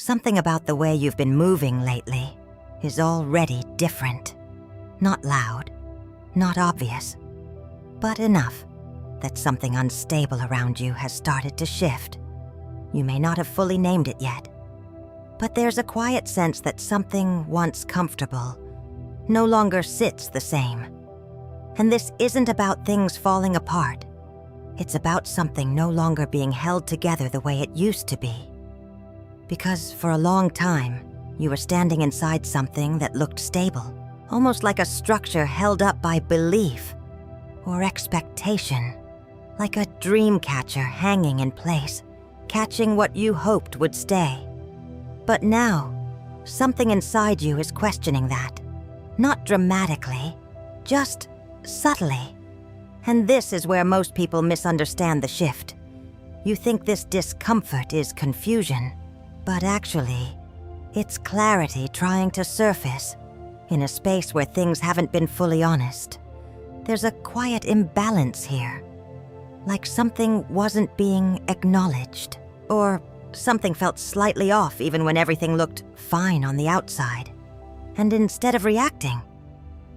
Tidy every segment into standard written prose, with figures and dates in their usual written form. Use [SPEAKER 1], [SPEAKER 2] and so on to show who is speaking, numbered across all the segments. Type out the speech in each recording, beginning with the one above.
[SPEAKER 1] Something about the way you've been moving lately is already different. Not loud, not obvious, but enough that something unstable around you has started to shift. You may not have fully named it yet, but there's a quiet sense that something once comfortable no longer sits the same. And this isn't about things falling apart. It's about something no longer being held together the way it used to be. Because for a long time, you were standing inside something that looked stable, almost like a structure held up by belief or expectation, like a dream catcher hanging in place, catching what you hoped would stay. But now, something inside you is questioning that. Not dramatically, just subtly. And this is where most people misunderstand the shift. You think this discomfort is confusion, but actually, it's clarity trying to surface in a space where things haven't been fully honest. There's a quiet imbalance here, like something wasn't being acknowledged, or something felt slightly off even when everything looked fine on the outside. And instead of reacting,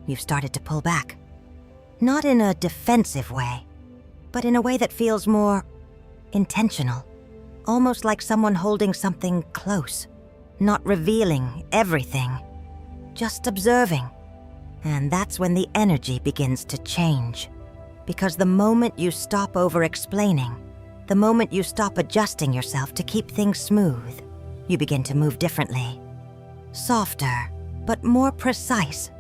[SPEAKER 1] you've started to pull back. Not in a defensive way, but in a way that feels more intentional, almost like someone holding something close, not revealing everything, just observing. And that's when the energy begins to change. Because the moment you stop over-explaining, the moment you stop adjusting yourself to keep things smooth, you begin to move differently. Softer, but more precise.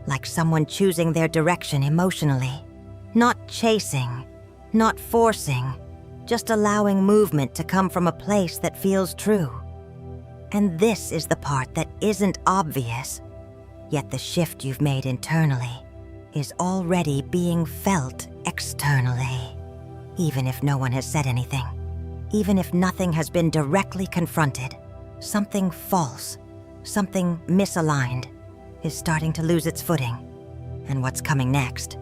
[SPEAKER 1] Like someone choosing their direction emotionally. Not chasing, not forcing, just allowing movement to come from a place that feels true. And this is the part that isn't obvious, yet the shift you've made internally is already being felt externally. Even if no one has said anything, even if nothing has been directly confronted, something false, something misaligned, is starting to lose its footing. And what's coming next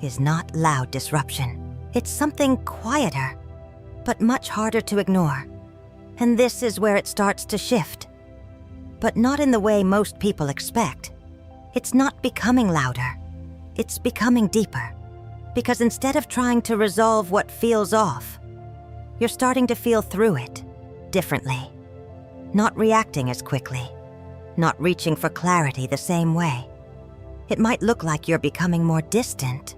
[SPEAKER 1] is not loud disruption. It's something quieter, but much harder to ignore. And this is where it starts to shift. But not in the way most people expect. It's not becoming louder. It's becoming deeper. Because instead of trying to resolve what feels off, you're starting to feel through it differently. Not reacting as quickly. Not reaching for clarity the same way. It might look like you're becoming more distant,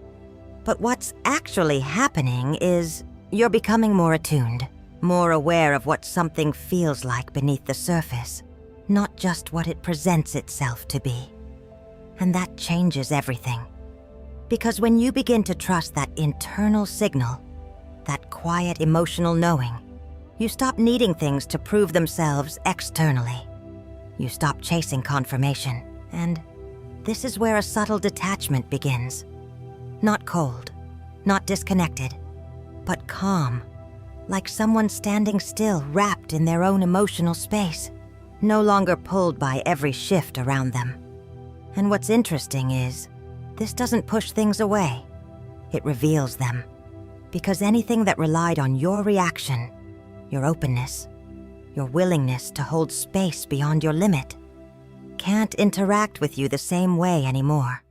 [SPEAKER 1] but what's actually happening is you're becoming more attuned, more aware of what something feels like beneath the surface, not just what it presents itself to be. And that changes everything. Because when you begin to trust that internal signal, that quiet emotional knowing, you stop needing things to prove themselves externally. You stop chasing confirmation, and this is where a subtle detachment begins. Not cold, not disconnected, but calm, like someone standing still, wrapped in their own emotional space, no longer pulled by every shift around them. And what's interesting is, this doesn't push things away. It reveals them. Because anything that relied on your reaction, your openness, your willingness to hold space beyond your limit, can't interact with you the same way anymore.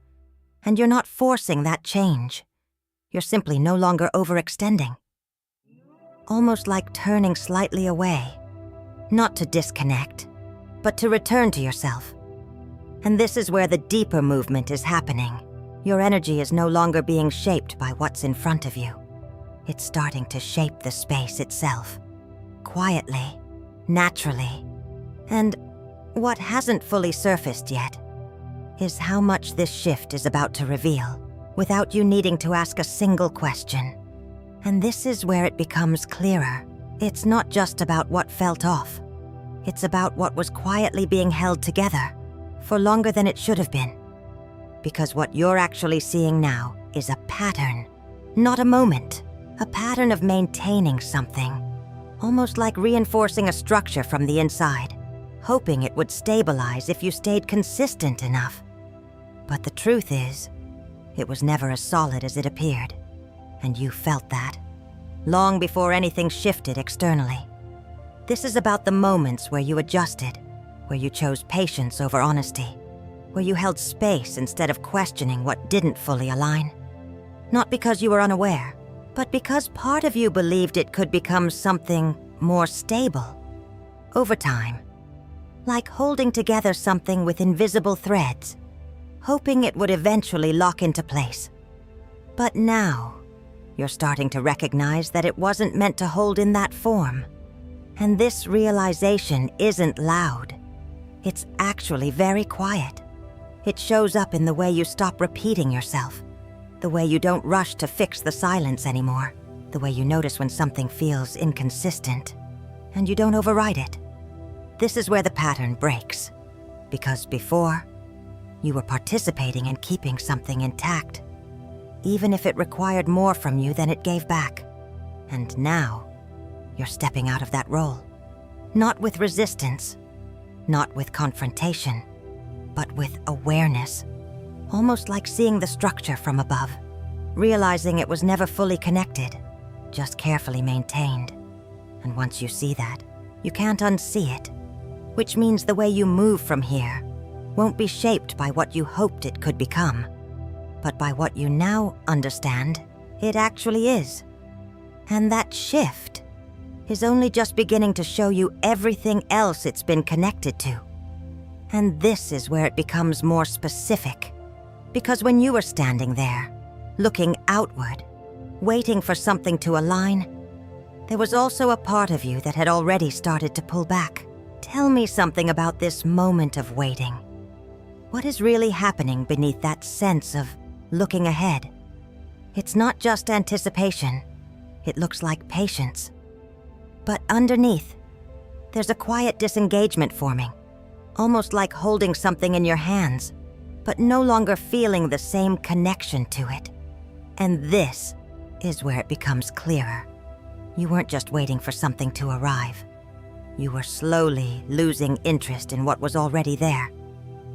[SPEAKER 1] And you're not forcing that change. You're simply no longer overextending. Almost like turning slightly away. Not to disconnect, but to return to yourself. And this is where the deeper movement is happening. Your energy is no longer being shaped by what's in front of you. It's starting to shape the space itself. Quietly, naturally. And what hasn't fully surfaced yet is how much this shift is about to reveal, without you needing to ask a single question. And this is where it becomes clearer. It's not just about what felt off. It's about what was quietly being held together for longer than it should have been. Because what you're actually seeing now is a pattern, not a moment. A pattern of maintaining something, almost like reinforcing a structure from the inside, hoping it would stabilize if you stayed consistent enough. But the truth is, it was never as solid as it appeared, and you felt that, long before anything shifted externally. This is about the moments where you adjusted, where you chose patience over honesty, where you held space instead of questioning what didn't fully align. Not because you were unaware, but because part of you believed it could become something more stable. Over time. Like holding together something with invisible threads, hoping it would eventually lock into place. But now, you're starting to recognize that it wasn't meant to hold in that form. And this realization isn't loud. It's actually very quiet. It shows up in the way you stop repeating yourself, the way you don't rush to fix the silence anymore, the way you notice when something feels inconsistent, and you don't override it. This is where the pattern breaks, because before, you were participating in keeping something intact, even if it required more from you than it gave back. And now, you're stepping out of that role. Not with resistance, not with confrontation, but with awareness. Almost like seeing the structure from above, realizing it was never fully connected, just carefully maintained. And once you see that, you can't unsee it, which means the way you move from here won't be shaped by what you hoped it could become, but by what you now understand it actually is. And that shift is only just beginning to show you everything else it's been connected to. And this is where it becomes more specific. Because when you were standing there, looking outward, waiting for something to align, there was also a part of you that had already started to pull back. Tell me something about this moment of waiting. What is really happening beneath that sense of looking ahead? It's not just anticipation. It looks like patience. But underneath, there's a quiet disengagement forming, almost like holding something in your hands, but no longer feeling the same connection to it. And this is where it becomes clearer. You weren't just waiting for something to arrive. You were slowly losing interest in what was already there.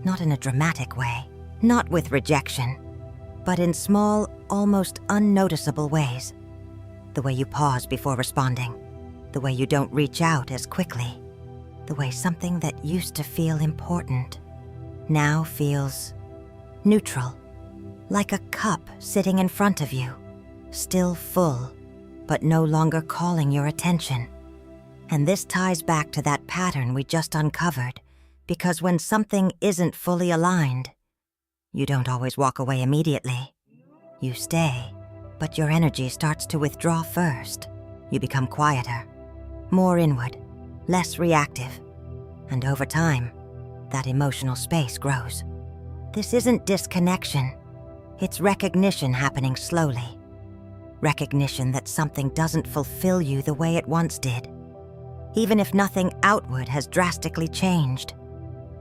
[SPEAKER 1] Not in a dramatic way, not with rejection, but in small, almost unnoticeable ways. The way you pause before responding, the way you don't reach out as quickly, the way something that used to feel important now feels neutral, like a cup sitting in front of you, still full, but no longer calling your attention. And this ties back to that pattern we just uncovered, because when something isn't fully aligned, you don't always walk away immediately. You stay, but your energy starts to withdraw first. You become quieter, more inward, less reactive, and over time, that emotional space grows. This isn't disconnection, it's recognition happening slowly. Recognition that something doesn't fulfill you the way it once did, even if nothing outward has drastically changed.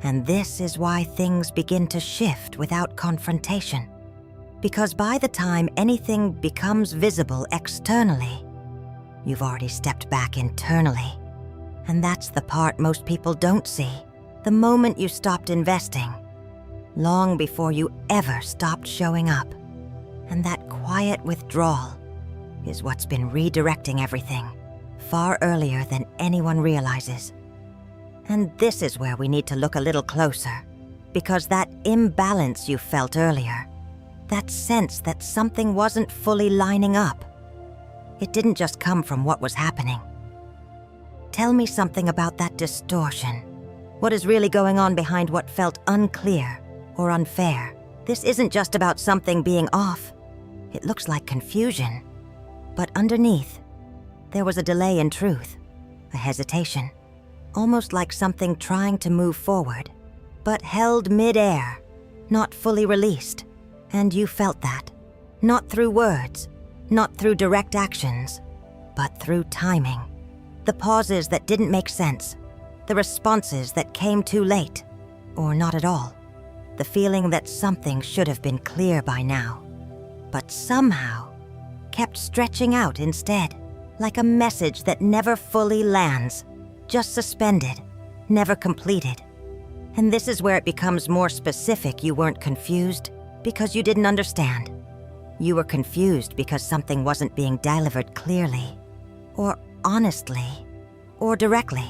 [SPEAKER 1] And this is why things begin to shift without confrontation. Because by the time anything becomes visible externally, you've already stepped back internally. And that's the part most people don't see. The moment you stopped investing, long before you ever stopped showing up. And that quiet withdrawal is what's been redirecting everything far earlier than anyone realizes. And this is where we need to look a little closer, because that imbalance you felt earlier, that sense that something wasn't fully lining up, it didn't just come from what was happening. Tell me something about that distortion. What is really going on behind what felt unclear or unfair? This isn't just about something being off. It looks like confusion. But underneath, there was a delay in truth, a hesitation, almost like something trying to move forward, but held mid-air, not fully released. And you felt that, not through words, not through direct actions, but through timing. The pauses that didn't make sense, the responses that came too late, or not at all. The feeling that something should have been clear by now, but somehow kept stretching out instead, like a message that never fully lands, just suspended, never completed. And this is where it becomes more specific. You weren't confused because you didn't understand. You were confused because something wasn't being delivered clearly, or honestly, or directly.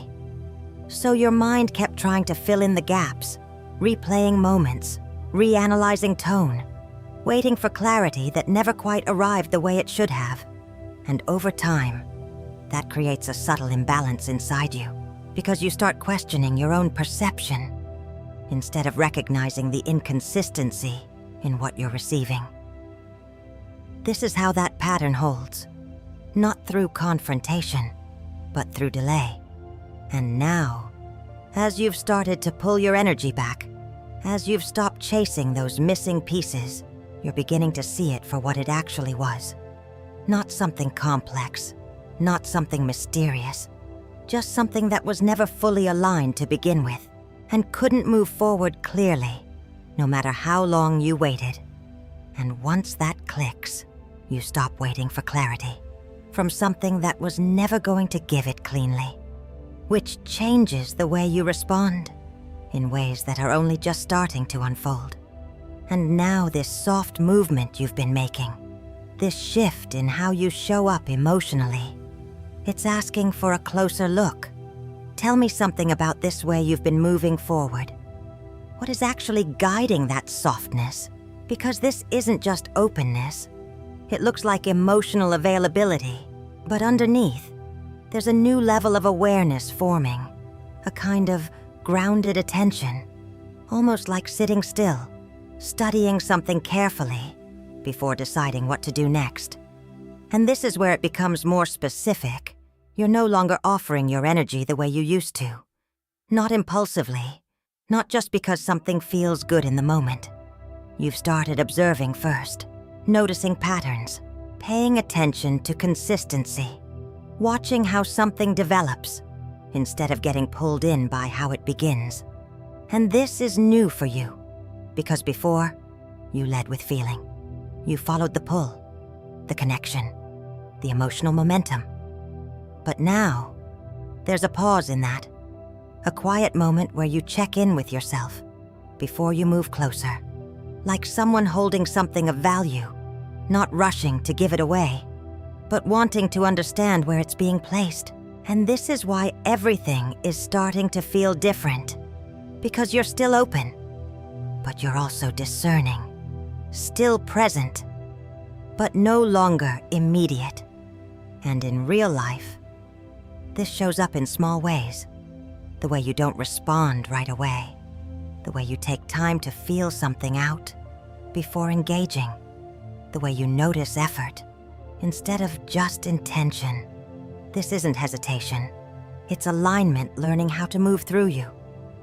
[SPEAKER 1] So your mind kept trying to fill in the gaps, replaying moments, reanalyzing tone, waiting for clarity that never quite arrived the way it should have. And over time, that creates a subtle imbalance inside you, because you start questioning your own perception instead of recognizing the inconsistency in what you're receiving. This is how that pattern holds, not through confrontation, but through delay. And now, as you've started to pull your energy back, as you've stopped chasing those missing pieces, you're beginning to see it for what it actually was. Not something complex, not something mysterious, just something that was never fully aligned to begin with and couldn't move forward clearly, no matter how long you waited. And once that clicks, you stop waiting for clarity from something that was never going to give it cleanly, which changes the way you respond in ways that are only just starting to unfold. And now this soft movement you've been making, this shift in how you show up emotionally, it's asking for a closer look. Tell me something about this way you've been moving forward. What is actually guiding that softness? Because this isn't just openness. It looks like emotional availability, but underneath, there's a new level of awareness forming, a kind of grounded attention, almost like sitting still, studying something carefully before deciding what to do next. And this is where it becomes more specific. You're no longer offering your energy the way you used to. Not impulsively, not just because something feels good in the moment. You've started observing first, noticing patterns, paying attention to consistency, watching how something develops instead of getting pulled in by how it begins. And this is new for you, because before, you led with feeling. You followed the pull, the connection, the emotional momentum. But now, there's a pause in that, a quiet moment where you check in with yourself before you move closer, like someone holding something of value, not rushing to give it away, but wanting to understand where it's being placed. And this is why everything is starting to feel different, because you're still open, but you're also discerning, still present, but no longer immediate. And in real life, this shows up in small ways. The way you don't respond right away. The way you take time to feel something out before engaging. The way you notice effort instead of just intention. This isn't hesitation. It's alignment learning how to move through you.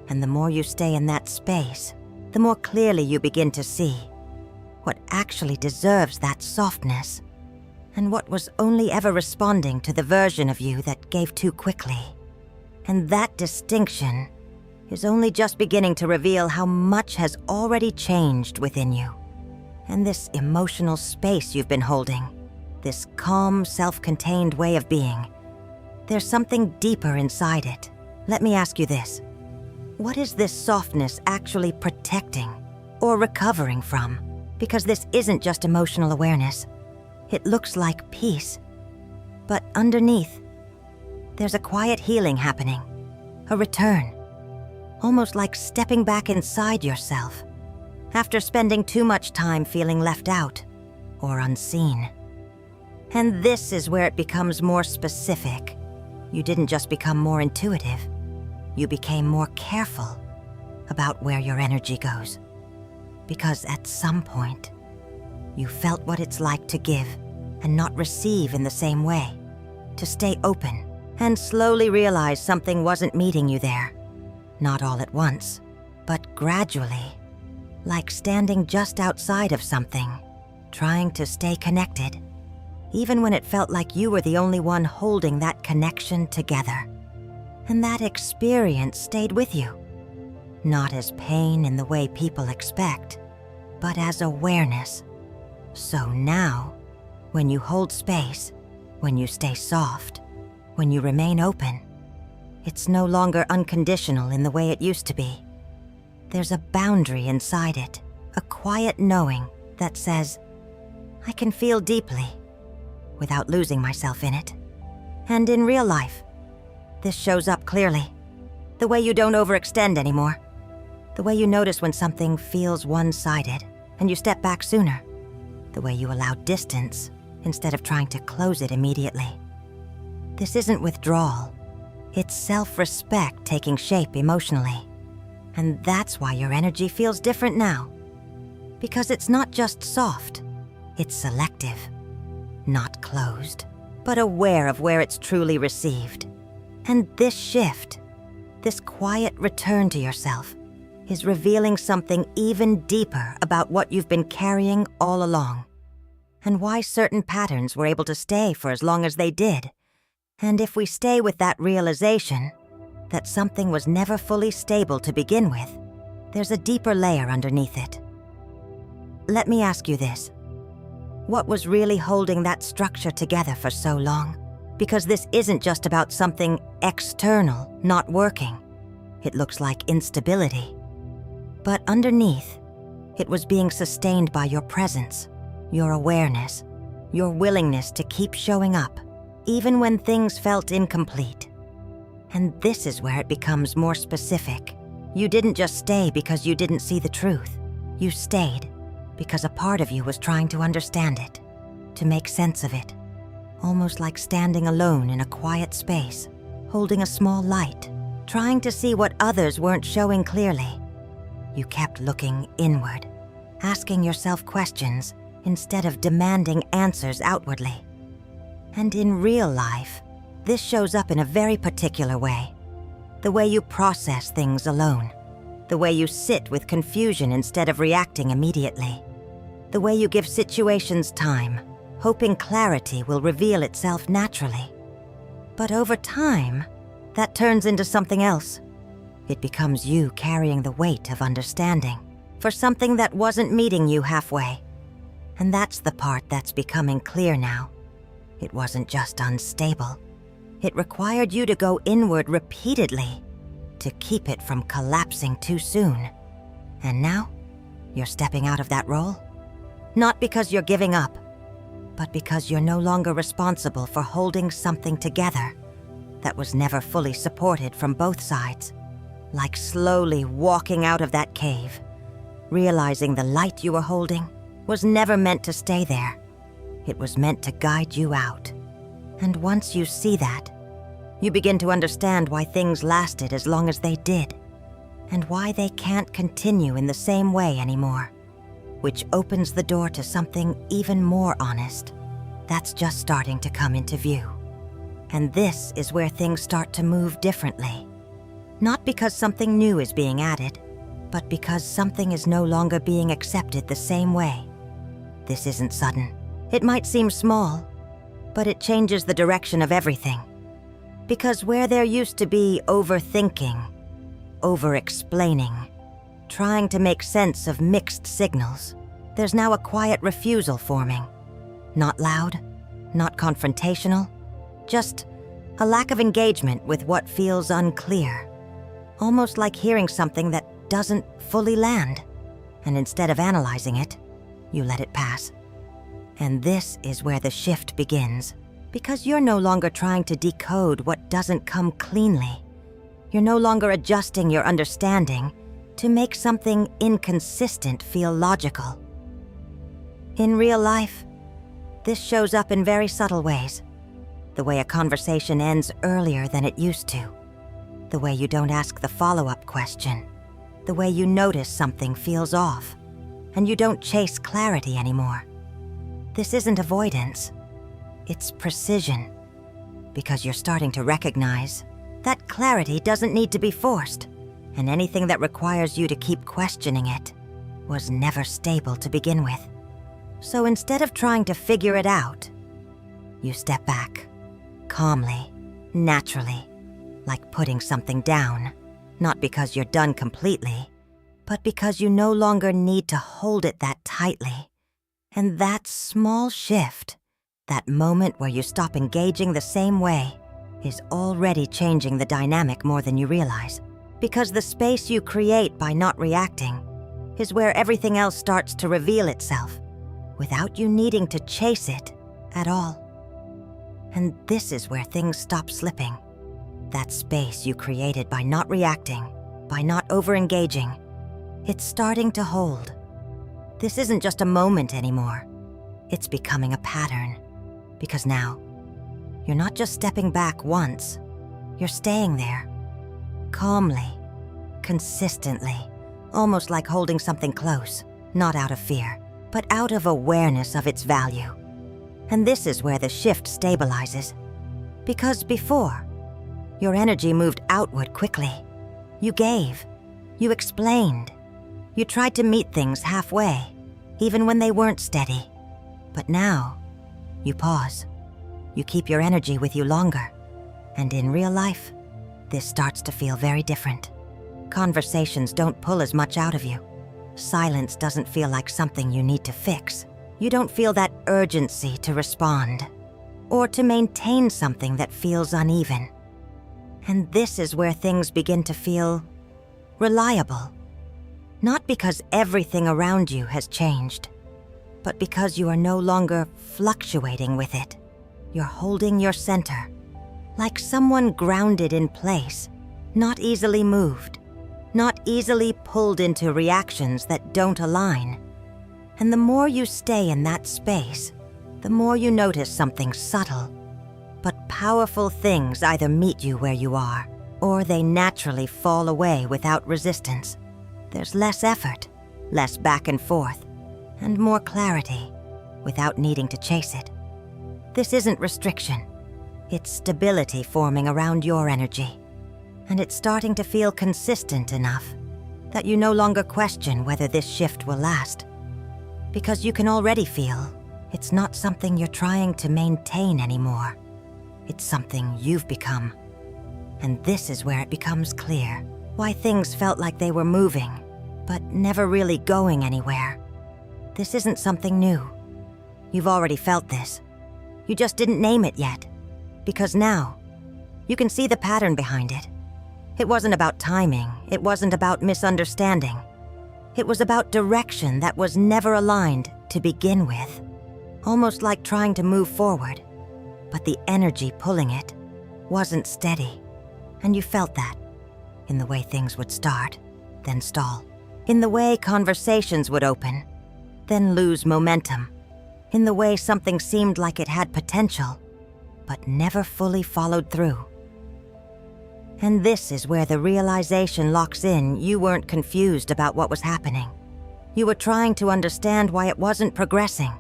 [SPEAKER 1] And the more you stay in that space, the more clearly you begin to see what actually deserves that softness, and what was only ever responding to the version of you that gave too quickly. And that distinction is only just beginning to reveal how much has already changed within you. And this emotional space you've been holding, this calm, self-contained way of being, there's something deeper inside it. Let me ask you this. What is this softness actually protecting or recovering from? Because this isn't just emotional awareness. It looks like peace. But underneath, there's a quiet healing happening, a return, almost like stepping back inside yourself after spending too much time feeling left out or unseen. And this is where it becomes more specific. You didn't just become more intuitive, you became more careful about where your energy goes. Because at some point, you felt what it's like to give and not receive in the same way, to stay open and slowly realize something wasn't meeting you there. Not all at once, but gradually, like standing just outside of something, trying to stay connected, even when it felt like you were the only one holding that connection together. And that experience stayed with you, not as pain in the way people expect, but as awareness. So now, when you hold space, when you stay soft, when you remain open, it's no longer unconditional in the way it used to be. There's a boundary inside it, a quiet knowing that says, I can feel deeply without losing myself in it. And in real life, This shows up clearly. The way you don't overextend anymore. The way you notice when something feels one-sided and you step back sooner. The way you allow distance instead of trying to close it immediately. This isn't withdrawal. It's self-respect taking shape emotionally. And that's why your energy feels different now. Because it's not just soft, it's selective. Not closed, but aware of where it's truly received. And this shift, this quiet return to yourself, is revealing something even deeper about what you've been carrying all along. And why certain patterns were able to stay for as long as they did. And if we stay with that realization, that something was never fully stable to begin with, there's a deeper layer underneath it. Let me ask you this. What was really holding that structure together for so long? Because this isn't just about something external not working. It looks like instability. But underneath, it was being sustained by your presence, your awareness, your willingness to keep showing up, even when things felt incomplete. And this is where it becomes more specific. You didn't just stay because you didn't see the truth. You stayed because a part of you was trying to understand it, to make sense of it. Almost like standing alone in a quiet space, holding a small light, trying to see what others weren't showing clearly. You kept looking inward, asking yourself questions instead of demanding answers outwardly. And in real life, this shows up in a very particular way. The way you process things alone. The way you sit with confusion instead of reacting immediately. The way you give situations time, hoping clarity will reveal itself naturally. But over time, that turns into something else. It becomes you carrying the weight of understanding for something that wasn't meeting you halfway. And that's the part that's becoming clear now. It wasn't just unstable. It required you to go inward repeatedly to keep it from collapsing too soon. And now, you're stepping out of that role? Not because you're giving up, but because you're no longer responsible for holding something together that was never fully supported from both sides. Like slowly walking out of that cave, realizing the light you were holding was never meant to stay there. It was meant to guide you out. And once you see that, you begin to understand why things lasted as long as they did, and why they can't continue in the same way anymore, which opens the door to something even more honest that's just starting to come into view. And this is where things start to move differently. Not because something new is being added, but because something is no longer being accepted the same way. This isn't sudden. It might seem small, but it changes the direction of everything. Because where there used to be overthinking, over-explaining, trying to make sense of mixed signals, there's now a quiet refusal forming. Not loud, not confrontational, just a lack of engagement with what feels unclear. Almost like hearing something that doesn't fully land, and instead of analyzing it, you let it pass. And this is where the shift begins, because you're no longer trying to decode what doesn't come cleanly. You're no longer adjusting your understanding to make something inconsistent feel logical. In real life, this shows up in very subtle ways. The way a conversation ends earlier than it used to. The way you don't ask the follow-up question. The way you notice something feels off, and you don't chase clarity anymore. This isn't avoidance. It's precision. Because you're starting to recognize that clarity doesn't need to be forced, and anything that requires you to keep questioning it was never stable to begin with. So instead of trying to figure it out, you step back, calmly, naturally, like putting something down, not because you're done completely, but because you no longer need to hold it that tightly. And that small shift, that moment where you stop engaging the same way, is already changing the dynamic more than you realize. Because the space you create by not reacting is where everything else starts to reveal itself, without you needing to chase it at all. And this is where things stop slipping. That space you created by not reacting, by not over-engaging, it's starting to hold. This isn't just a moment anymore. It's becoming a pattern. Because now, you're not just stepping back once, you're staying there. Calmly, consistently, almost like holding something close, not out of fear, but out of awareness of its value. And this is where the shift stabilizes. Because before, your energy moved outward quickly. You gave, you explained, you tried to meet things halfway, even when they weren't steady. But now, you pause. You keep your energy with you longer. And in real life, this starts to feel very different. Conversations don't pull as much out of you. Silence doesn't feel like something you need to fix. You don't feel that urgency to respond, or to maintain something that feels uneven. And this is where things begin to feel reliable. Not because everything around you has changed, but because you are no longer fluctuating with it. You're holding your center, like someone grounded in place, not easily moved, not easily pulled into reactions that don't align. And the more you stay in that space, the more you notice something subtle, but powerful things either meet you where you are, or they naturally fall away without resistance. There's less effort, less back and forth, and more clarity, without needing to chase it. This isn't restriction. It's stability forming around your energy. And it's starting to feel consistent enough that you no longer question whether this shift will last. Because you can already feel it's not something you're trying to maintain anymore. It's something you've become. And this is where it becomes clear why things felt like they were moving, but never really going anywhere. This isn't something new. You've already felt this. You just didn't name it yet. Because now, you can see the pattern behind it. It wasn't about timing. It wasn't about misunderstanding. It was about direction that was never aligned to begin with. Almost like trying to move forward. But the energy pulling it wasn't steady. And you felt that in the way things would start, then stall. In the way conversations would open, then lose momentum. In the way something seemed like it had potential, but never fully followed through. And this is where the realization locks in you weren't confused about what was happening. You were trying to understand why it wasn't progressing.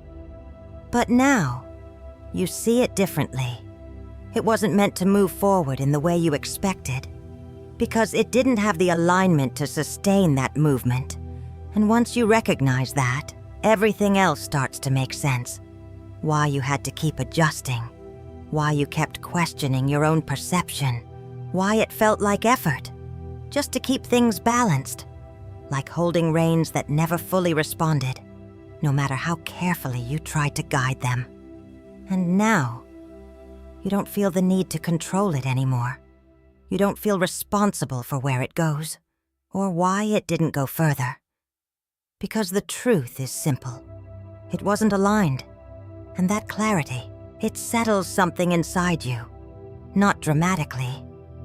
[SPEAKER 1] But now, you see it differently. It wasn't meant to move forward in the way you expected, because it didn't have the alignment to sustain that movement. And once you recognize that, everything else starts to make sense. Why you had to keep adjusting, why you kept questioning your own perception, why it felt like effort, just to keep things balanced, like holding reins that never fully responded, no matter how carefully you tried to guide them. And now, you don't feel the need to control it anymore. You don't feel responsible for where it goes, or why it didn't go further. Because the truth is simple. It wasn't aligned. And that clarity, it settles something inside you. Not dramatically,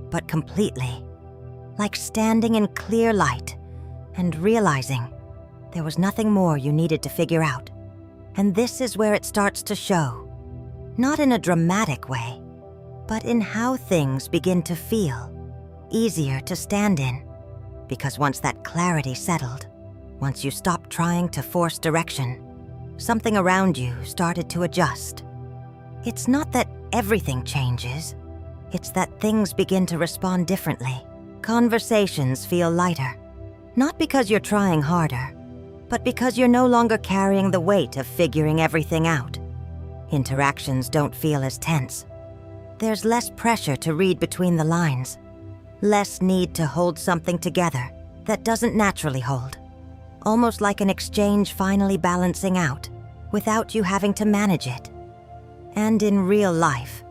[SPEAKER 1] but completely. Like standing in clear light and realizing there was nothing more you needed to figure out. And this is where it starts to show. Not in a dramatic way, but in how things begin to feel. Easier to stand in. Because once that clarity settled, once you stopped trying to force direction, something around you started to adjust. It's not that everything changes. It's that things begin to respond differently. Conversations feel lighter. Not because you're trying harder, but because you're no longer carrying the weight of figuring everything out. Interactions don't feel as tense. There's less pressure to read between the lines. Less need to hold something together that doesn't naturally hold. Almost like an exchange finally balancing out, without you having to manage it. And in real life,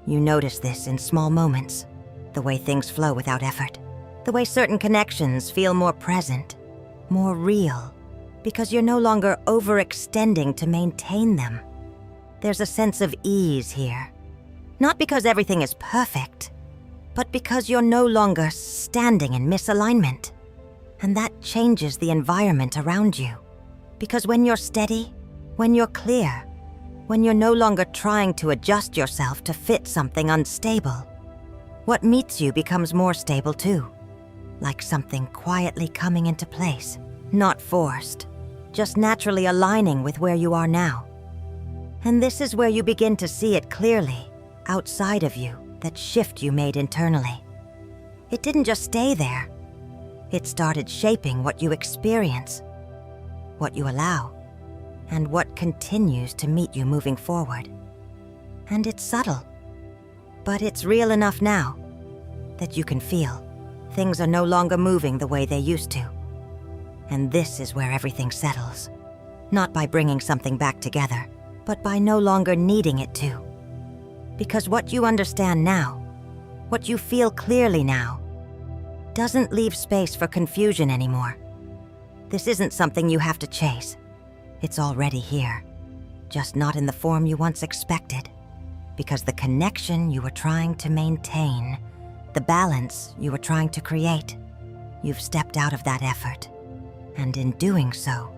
[SPEAKER 1] you notice this in small moments. The way things flow without effort. The way certain connections feel more present, more real, because you're no longer overextending to maintain them. There's a sense of ease here. Not because everything is perfect, but because you're no longer standing in misalignment. And that changes the environment around you. Because when you're steady, when you're clear, when you're no longer trying to adjust yourself to fit something unstable, what meets you becomes more stable too. Like something quietly coming into place, not forced, just naturally aligning with where you are now. And this is where you begin to see it clearly, outside of you, that shift you made internally. It didn't just stay there. It started shaping what you experience, what you allow, and what continues to meet you moving forward. And it's subtle, but it's real enough now that you can feel things are no longer moving the way they used to. And this is where everything settles, not by bringing something back together, but by no longer needing it to. Because what you understand now, what you feel clearly now, doesn't leave space for confusion anymore. This isn't something you have to chase. It's already here, just not in the form you once expected. Because the connection you were trying to maintain, the balance you were trying to create, you've stepped out of that effort. And in doing so,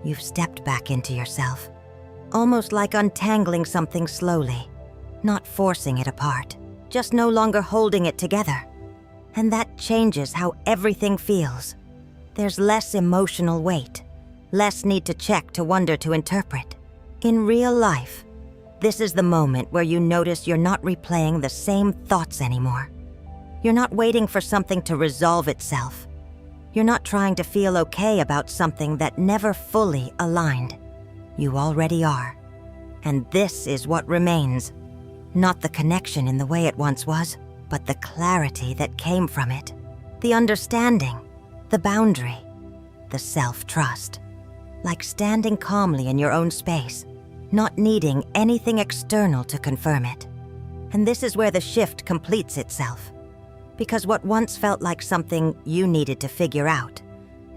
[SPEAKER 1] you've stepped back into yourself, almost like untangling something slowly, not forcing it apart, just no longer holding it together. And that changes how everything feels. There's less emotional weight, less need to check, to wonder, to interpret. In real life, this is the moment where you notice you're not replaying the same thoughts anymore. You're not waiting for something to resolve itself. You're not trying to feel okay about something that never fully aligned. You already are. And this is what remains. Not the connection in the way it once was, but the clarity that came from it. The understanding, the boundary, the self-trust. Like standing calmly in your own space, not needing anything external to confirm it. And this is where the shift completes itself. Because what once felt like something you needed to figure out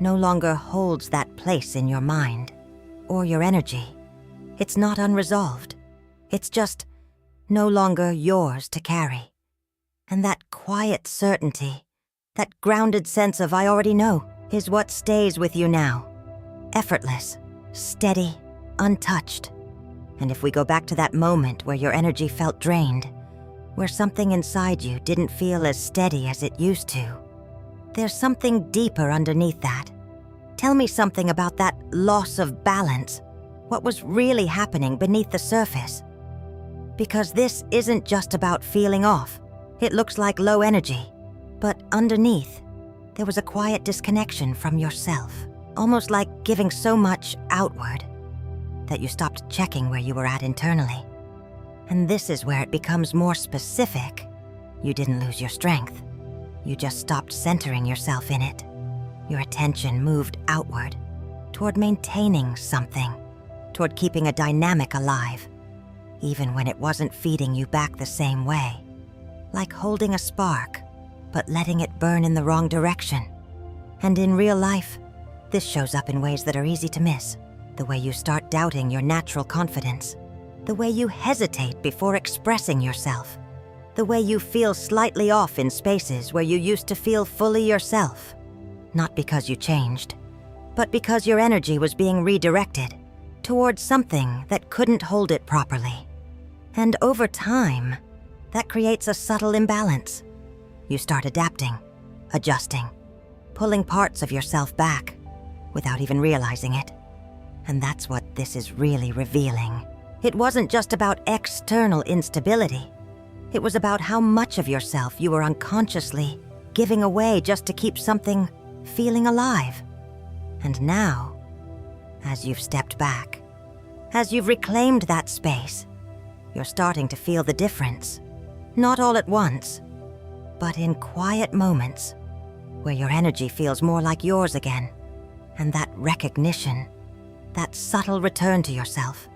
[SPEAKER 1] no longer holds that place in your mind or your energy. It's not unresolved. It's just no longer yours to carry. And that quiet certainty, that grounded sense of "I already know," is what stays with you now. Effortless, steady, untouched. And if we go back to that moment where your energy felt drained, where something inside you didn't feel as steady as it used to, there's something deeper underneath that. Tell me something about that loss of balance. What was really happening beneath the surface? Because this isn't just about feeling off. It looks like low energy. But underneath, there was a quiet disconnection from yourself, almost like giving so much outward that you stopped checking where you were at internally. And this is where it becomes more specific. You didn't lose your strength. You just stopped centering yourself in it. Your attention moved outward, toward maintaining something, toward keeping a dynamic alive, even when it wasn't feeding you back the same way. Like holding a spark, but letting it burn in the wrong direction. And in real life, this shows up in ways that are easy to miss. The way you start doubting your natural confidence. The way you hesitate before expressing yourself. The way you feel slightly off in spaces where you used to feel fully yourself. Not because you changed, but because your energy was being redirected towards something that couldn't hold it properly. And over time, that creates a subtle imbalance. You start adapting, adjusting, pulling parts of yourself back without even realizing it. And that's what this is really revealing. It wasn't just about external instability. It was about how much of yourself you were unconsciously giving away just to keep something feeling alive. And now, as you've stepped back, as you've reclaimed that space, you're starting to feel the difference. Not all at once, but in quiet moments where your energy feels more like yours again. And that recognition, that subtle return to yourself,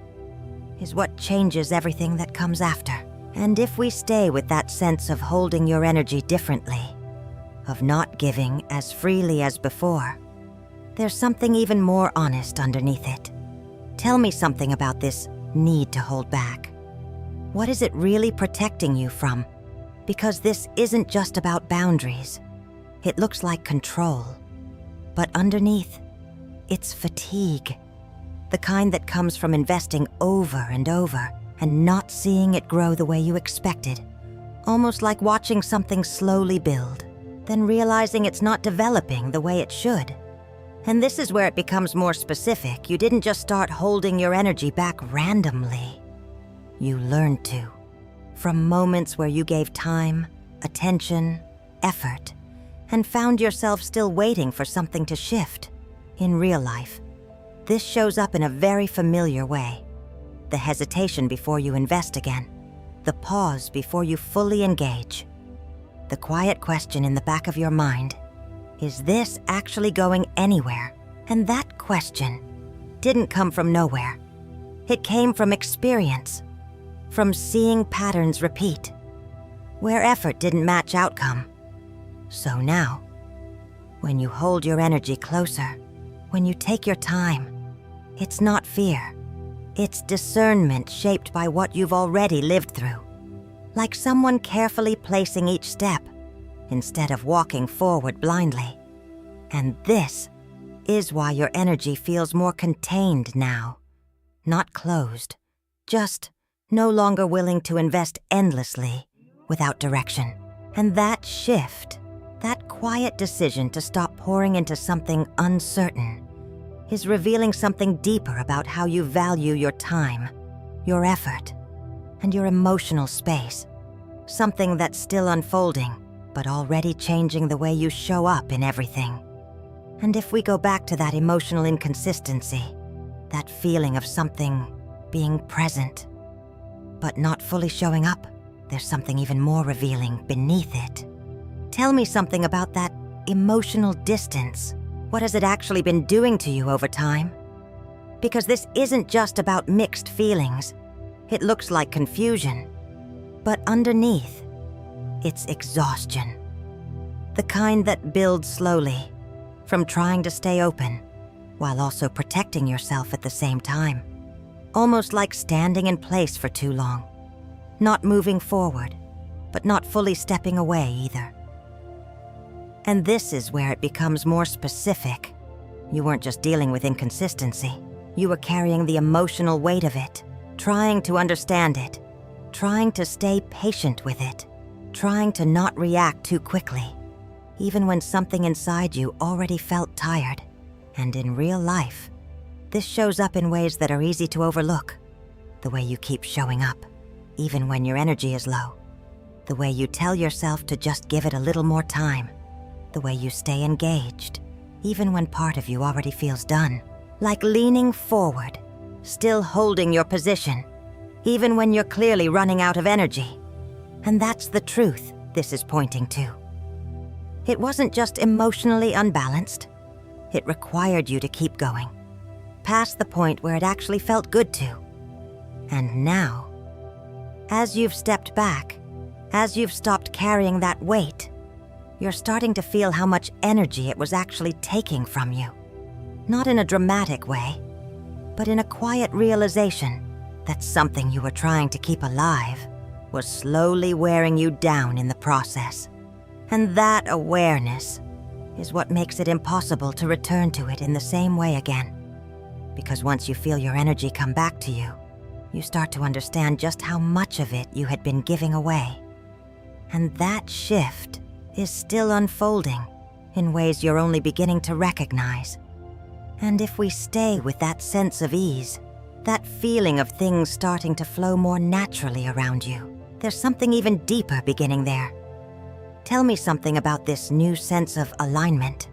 [SPEAKER 1] is what changes everything that comes after. And if we stay with that sense of holding your energy differently, of not giving as freely as before, there's something even more honest underneath it. Tell me something about this need to hold back. What is it really protecting you from? Because this isn't just about boundaries. It looks like control. But underneath, it's fatigue. The kind that comes from investing over and over and not seeing it grow the way you expected. Almost like watching something slowly build, then realizing it's not developing the way it should. And this is where it becomes more specific. You didn't just start holding your energy back randomly. You learned to. From moments where you gave time, attention, effort, and found yourself still waiting for something to shift. In real life, this shows up in a very familiar way. The hesitation before you invest again. The pause before you fully engage. The quiet question in the back of your mind. Is this actually going anywhere? And that question didn't come from nowhere. It came from experience. From seeing patterns repeat. Where effort didn't match outcome. So now, when you hold your energy closer, when you take your time, it's not fear. It's discernment shaped by what you've already lived through. Like someone carefully placing each step, instead of walking forward blindly. And this is why your energy feels more contained now. Not closed, just no longer willing to invest endlessly without direction. And that shift, that quiet decision to stop pouring into something uncertain, is revealing something deeper about how you value your time, your effort, and your emotional space. Something that's still unfolding, but already changing the way you show up in everything. And if we go back to that emotional inconsistency, that feeling of something being present, but not fully showing up, there's something even more revealing beneath it. Tell me something about that emotional distance. What has it actually been doing to you over time? Because this isn't just about mixed feelings. It looks like confusion. But underneath, it's exhaustion. The kind that builds slowly, from trying to stay open, while also protecting yourself at the same time. Almost like standing in place for too long. Not moving forward, but not fully stepping away either. And this is where it becomes more specific. You weren't just dealing with inconsistency. You were carrying the emotional weight of it, trying to understand it, trying to stay patient with it, trying to not react too quickly, even when something inside you already felt tired. And in real life, this shows up in ways that are easy to overlook. The way you keep showing up, even when your energy is low. The way you tell yourself to just give it a little more time. The way you stay engaged, even when part of you already feels done. Like leaning forward, still holding your position, even when you're clearly running out of energy. And that's the truth this is pointing to. It wasn't just emotionally unbalanced. It required you to keep going, past the point where it actually felt good to. And now, as you've stepped back, as you've stopped carrying that weight, you're starting to feel how much energy it was actually taking from you. Not in a dramatic way, but in a quiet realization that something you were trying to keep alive was slowly wearing you down in the process. And that awareness is what makes it impossible to return to it in the same way again. Because once you feel your energy come back to you, you start to understand just how much of it you had been giving away. And that shift is still unfolding in ways you're only beginning to recognize. And if we stay with that sense of ease, that feeling of things starting to flow more naturally around you, there's something even deeper beginning there. Tell me something about this new sense of alignment.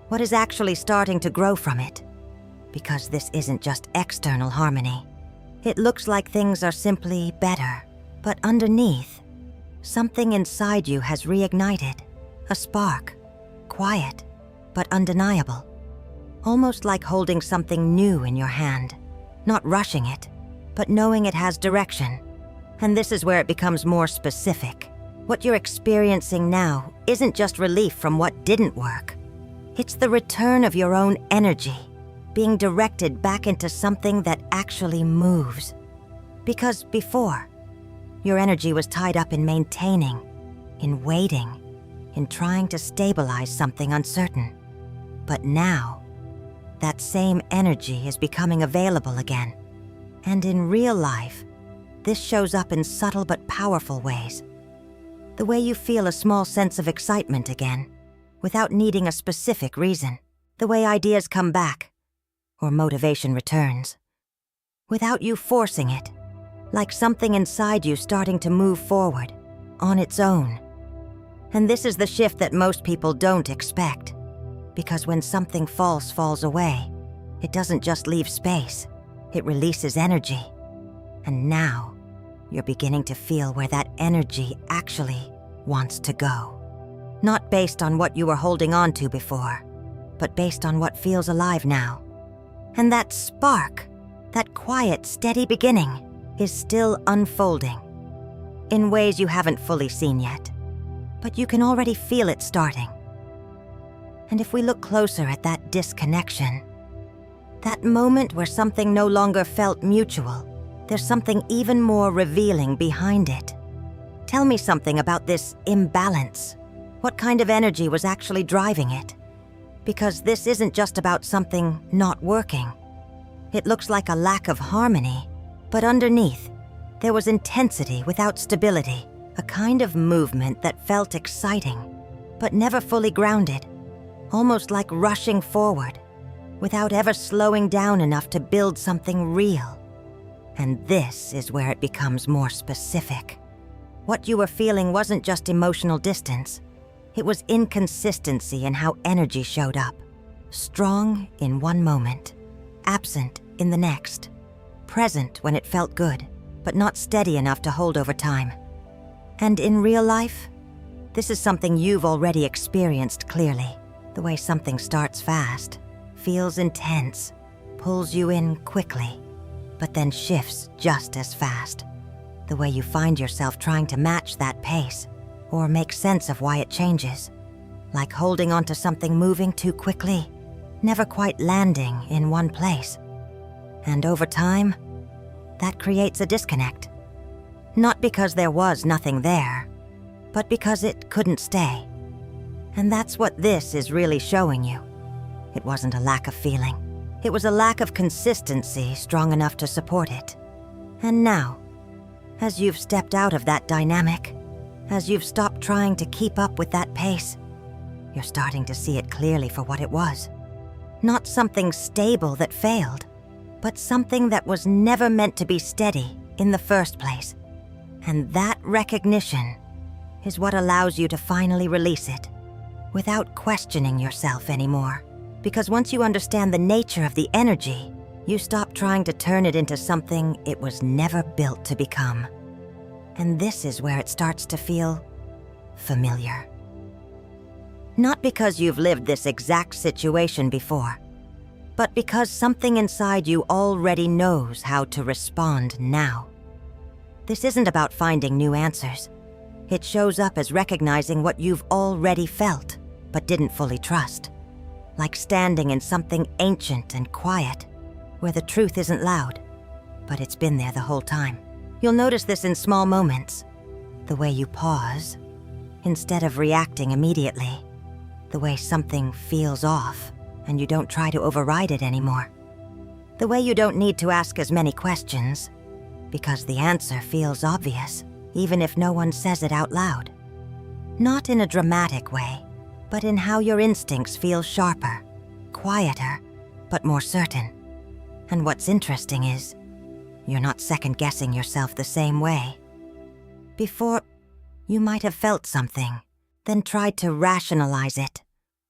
[SPEAKER 1] What is actually starting to grow from it? Because this isn't just external harmony. It looks like things are simply better, but underneath, something inside you has reignited. A spark, quiet, but undeniable. Almost like holding something new in your hand. Not rushing it, but knowing it has direction. And this is where it becomes more specific. What you're experiencing now isn't just relief from what didn't work. It's the return of your own energy, being directed back into something that actually moves. Because before, your energy was tied up in maintaining, in waiting, in trying to stabilize something uncertain. But now, that same energy is becoming available again. And in real life, this shows up in subtle but powerful ways. The way you feel a small sense of excitement again, without needing a specific reason. The way ideas come back, or motivation returns, without you forcing it, like something inside you starting to move forward, on its own. And this is the shift that most people don't expect, because when something false falls away, it doesn't just leave space, it releases energy. And now, you're beginning to feel where that energy actually wants to go. Not based on what you were holding on to before, but based on what feels alive now. And that spark, that quiet, steady beginning, is still unfolding, in ways you haven't fully seen yet, but you can already feel it starting. And if we look closer at that disconnection, that moment where something no longer felt mutual, there's something even more revealing behind it. Tell me something about this imbalance. What kind of energy was actually driving it? Because this isn't just about something not working. It looks like a lack of harmony, but underneath, there was intensity without stability, a kind of movement that felt exciting, but never fully grounded, almost like rushing forward, without ever slowing down enough to build something real. And this is where it becomes more specific. What you were feeling wasn't just emotional distance. It was inconsistency in how energy showed up. Strong in one moment, absent in the next. Present when it felt good, but not steady enough to hold over time. And in real life, this is something you've already experienced clearly. The way something starts fast, feels intense, pulls you in quickly, but then shifts just as fast. The way you find yourself trying to match that pace, or make sense of why it changes, like holding onto something moving too quickly, never quite landing in one place. And over time, that creates a disconnect. Not because there was nothing there, but because it couldn't stay. And that's what this is really showing you. It wasn't a lack of feeling. It was a lack of consistency strong enough to support it. And now, as you've stepped out of that dynamic, as you've stopped trying to keep up with that pace, you're starting to see it clearly for what it was. Not something stable that failed, but something that was never meant to be steady in the first place. And that recognition is what allows you to finally release it, without questioning yourself anymore. Because once you understand the nature of the energy, you stop trying to turn it into something it was never built to become. And this is where it starts to feel familiar. Not because you've lived this exact situation before, but because something inside you already knows how to respond now. This isn't about finding new answers. It shows up as recognizing what you've already felt, but didn't fully trust. Like standing in something ancient and quiet, where the truth isn't loud, but it's been there the whole time. You'll notice this in small moments. The way you pause, instead of reacting immediately. The way something feels off, and you don't try to override it anymore. The way you don't need to ask as many questions, because the answer feels obvious, even if no one says it out loud. Not in a dramatic way, but in how your instincts feel sharper, quieter, but more certain. And what's interesting is, you're not second-guessing yourself the same way. Before, you might have felt something, then tried to rationalize it,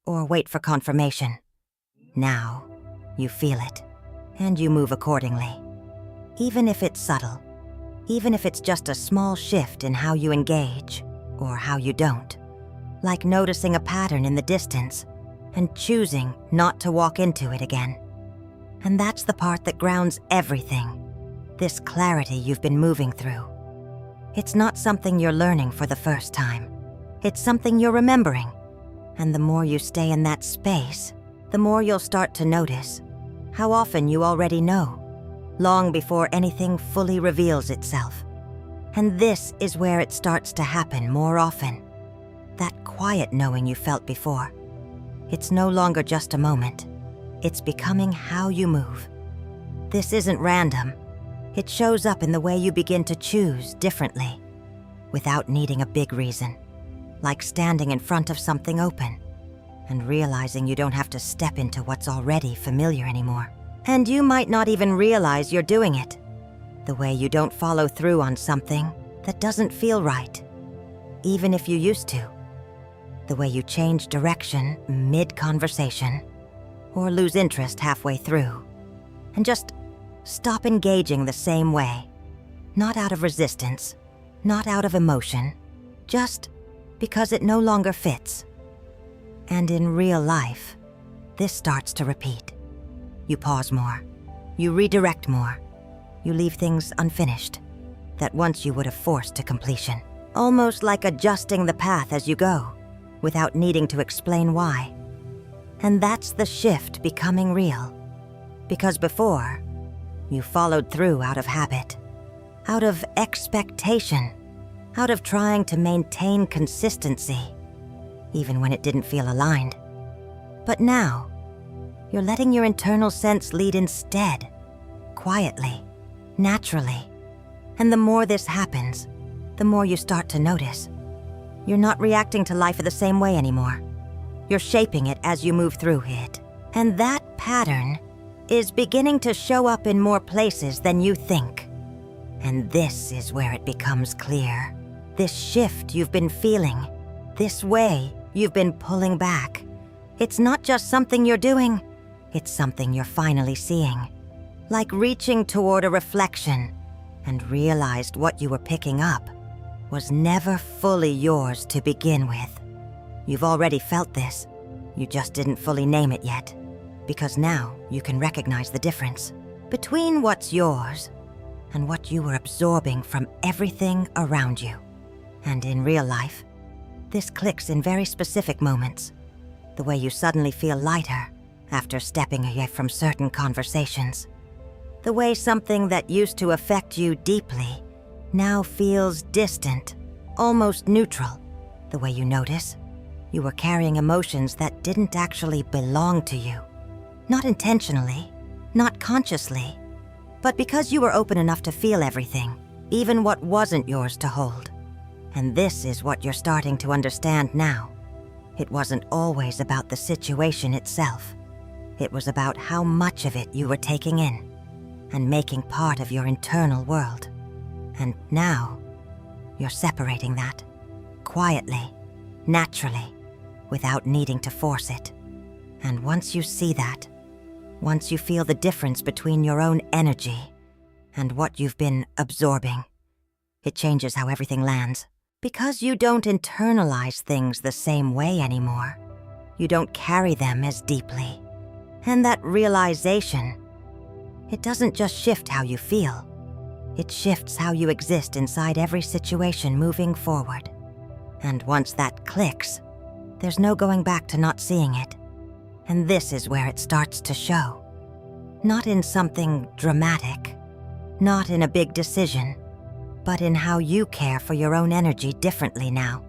[SPEAKER 1] or wait for confirmation. Now, you feel it, and you move accordingly. Even if it's subtle, even if it's just a small shift in how you engage, or how you don't. Like noticing a pattern in the distance, and choosing not to walk into it again. And that's the part that grounds everything. This clarity you've been moving through. It's not something you're learning for the first time. It's something you're remembering. And the more you stay in that space, the more you'll start to notice how often you already know, long before anything fully reveals itself. And this is where it starts to happen more often. that quiet knowing you felt before. It's no longer just a moment. It's becoming how you move. This isn't random. It shows up in the way you begin to choose differently, without needing a big reason, like standing in front of something open and realizing you don't have to step into what's already familiar anymore. And you might not even realize you're doing it. The way you don't follow through on something that doesn't feel right, even if you used to. The way you change direction mid-conversation, or lose interest halfway through, and just stop engaging the same way. Not out of resistance, not out of emotion, just because it no longer fits. And in real life, this starts to repeat. You pause more, you redirect more, you leave things unfinished that once you would have forced to completion. Almost like adjusting the path as you go, without needing to explain why. And that's the shift becoming real. Because before, you followed through out of habit, out of expectation, out of trying to maintain consistency, even when it didn't feel aligned. But now, you're letting your internal sense lead instead, quietly, naturally. And the more this happens, the more you start to notice. You're not reacting to life the same way anymore. You're shaping it as you move through it. And that pattern is beginning to show up in more places than you think. And this is where it becomes clear. This shift you've been feeling, this way you've been pulling back. It's not just something you're doing, it's something you're finally seeing. Like reaching toward a reflection and realized what you were picking up was never fully yours to begin with. You've already felt this, you just didn't fully name it yet, because now you can recognize the difference between what's yours and what you were absorbing from everything around you. And in real life, this clicks in very specific moments. The way you suddenly feel lighter after stepping away from certain conversations. The way something that used to affect you deeply now feels distant, almost neutral. The way you notice you were carrying emotions that didn't actually belong to you. Not intentionally, not consciously, but because you were open enough to feel everything, even what wasn't yours to hold. And this is what you're starting to understand now. It wasn't always about the situation itself. It was about how much of it you were taking in and making part of your internal world. And now, you're separating that, quietly, naturally, without needing to force it. And once you see that, once you feel the difference between your own energy and what you've been absorbing, it changes how everything lands. Because you don't internalize things the same way anymore. You don't carry them as deeply. And that realization, it doesn't just shift how you feel. It shifts how you exist inside every situation moving forward. And once that clicks, there's no going back to not seeing it. And this is where it starts to show. Not in something dramatic, not in a big decision, but in how you care for your own energy differently now.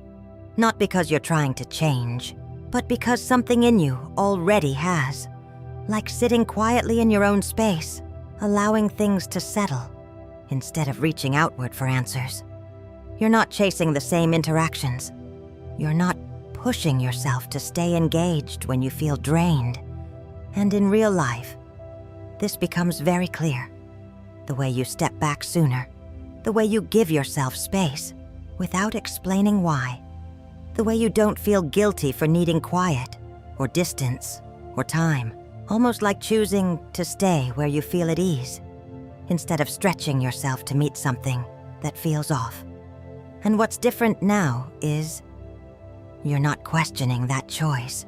[SPEAKER 1] Not because you're trying to change, but because something in you already has. Like sitting quietly in your own space, allowing things to settle, instead of reaching outward for answers. You're not chasing the same interactions. You're not pushing yourself to stay engaged when you feel drained. And in real life, this becomes very clear. The way you step back sooner, the way you give yourself space without explaining why. The way you don't feel guilty for needing quiet or distance or time. Almost like choosing to stay where you feel at ease instead of stretching yourself to meet something that feels off. And what's different now is you're not questioning that choice.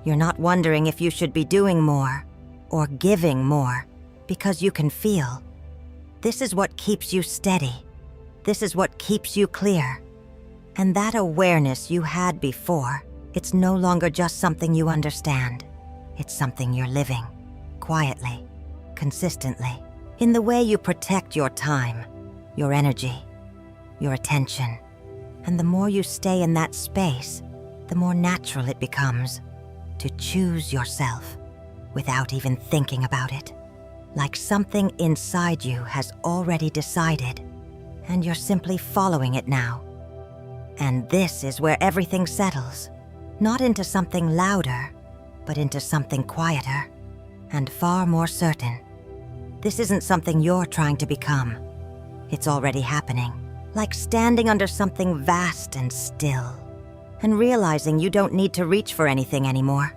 [SPEAKER 1] You're not wondering if you should be doing more or giving more because you can feel. This is what keeps you steady. This is what keeps you clear. And that awareness you had before, it's no longer just something you understand. It's something you're living, quietly, consistently, in the way you protect your time, your energy, your attention, And the more you stay in that space, the more natural it becomes to choose yourself without even thinking about it. Like something inside you has already decided, and you're simply following it now. And this is where everything settles, not into something louder, but into something quieter and far more certain. This isn't something you're trying to become. It's already happening, like standing under something vast and still, and realizing you don't need to reach for anything anymore.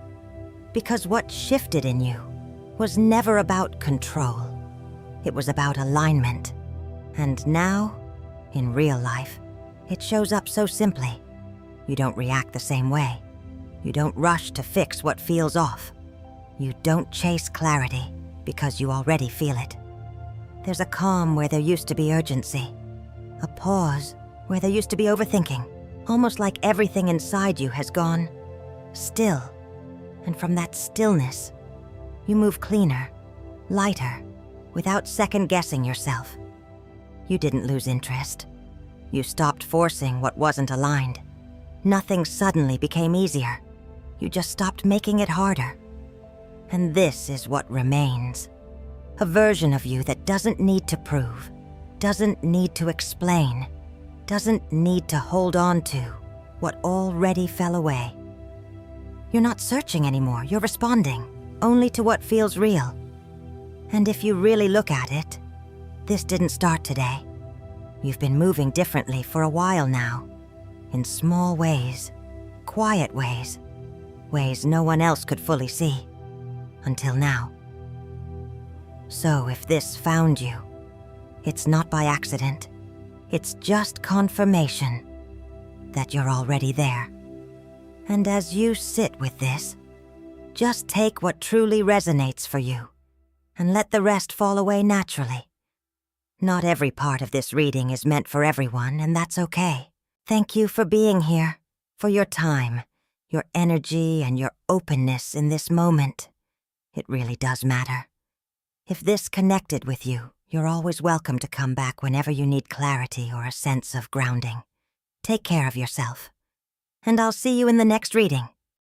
[SPEAKER 1] Because what shifted in you was never about control. It was about alignment. And now, in real life, it shows up so simply. You don't react the same way. You don't rush to fix what feels off. You don't chase clarity because you already feel it. There's a calm where there used to be urgency. A pause where there used to be overthinking. Almost like everything inside you has gone still. And from that stillness, you move cleaner, lighter, without second-guessing yourself. You didn't lose interest. You stopped forcing what wasn't aligned. Nothing suddenly became easier. You just stopped making it harder. And this is what remains. A version of you that doesn't need to prove, doesn't need to explain, doesn't need to hold on to what already fell away. You're not searching anymore, you're responding, only to what feels real. And if you really look at it, this didn't start today. You've been moving differently for a while now, in small ways, quiet ways, ways no one else could fully see, until now. So if this found you, it's not by accident. It's just confirmation that you're already there. And as you sit with this, just take what truly resonates for you and let the rest fall away naturally. Not every part of this reading is meant for everyone, and that's okay. Thank you for being here, for your time, your energy, and your openness in this moment. It really does matter. If this connected with you, you're always welcome to come back whenever you need clarity or a sense of grounding. Take care of yourself. And I'll see you in the next reading.